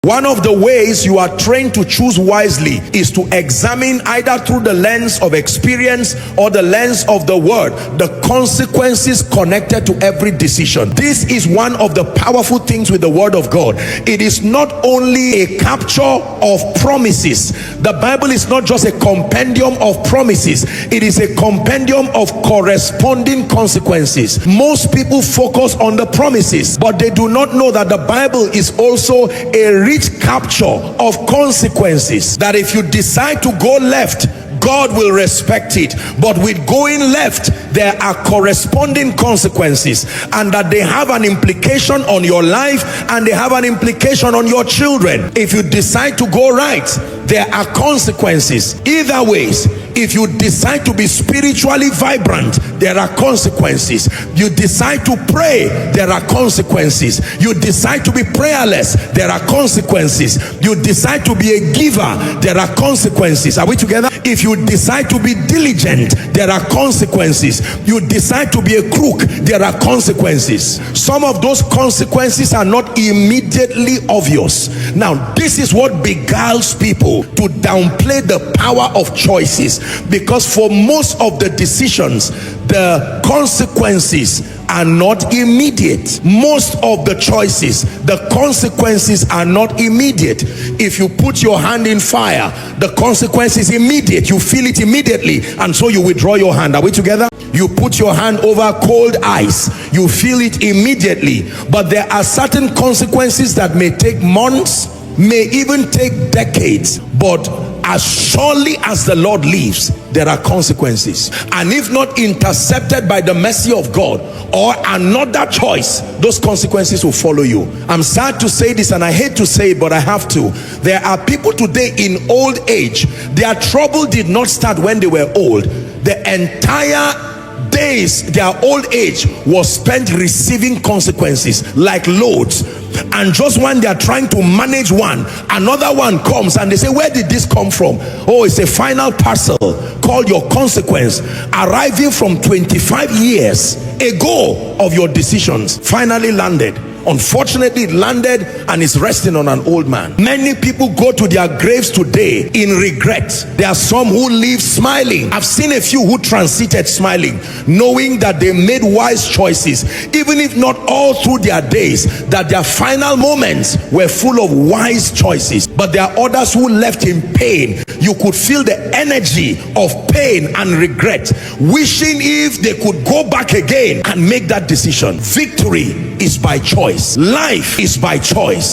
One of the ways you are trained to choose wisely is to examine, either through the lens of experience or the lens of the word, the consequences connected to every decision. This is one of the powerful things with the word of God. It is not only a capture of promises. The Bible is not just a compendium of promises. It is a compendium of corresponding consequences. Most people focus on the promises, but they do not know that the Bible is also a rich capture of consequences, that if you decide to go left, God will respect it, but with going left there are corresponding consequences, and that they have an implication on your life and they have an implication on your children. If you decide to go right, there are consequences either ways. If you decide to be spiritually vibrant, there are consequences. You decide to pray, there are consequences. You decide to be prayerless, there are consequences. You decide to be a giver, there are consequences. Are we together? If you decide to be diligent, there are consequences. You decide to be a crook, there are consequences. Some of those consequences are not immediately obvious. Now, this is what beguiles people to downplay the power of choices, because for most of the decisions, the consequences are not immediate. Most of the choices, the consequences are not immediate. If you put your hand in fire, the consequence is immediate. You feel it immediately, and so you withdraw your hand. Are we together? You put your hand over cold ice, you feel it immediately. But there are certain consequences that may take months, may even take decades, but as surely as the Lord lives, there are consequences. And if not intercepted by the mercy of God or another choice, those consequences will follow you. I'm sad to say this, and I hate to say it, but I have to. There are people today in old age, their trouble did not start when they were old. The entire days, their old age was spent receiving consequences like loads. And just when they are trying to manage one, another one comes and they say, where did this come from? Oh, it's a final parcel called your consequence, arriving from 25 years ago of your decisions, finally landed. Unfortunately, it landed and is resting on an old man. Many people go to their graves today in regret. There are some who live smiling. I've seen a few who transited smiling, knowing that they made wise choices, even if not all through their days, that their final moments were full of wise choices. But there are others who left in pain. You could feel the energy of pain and regret, wishing if they could go back again and make that decision. Victory is by choice. Life is by choice.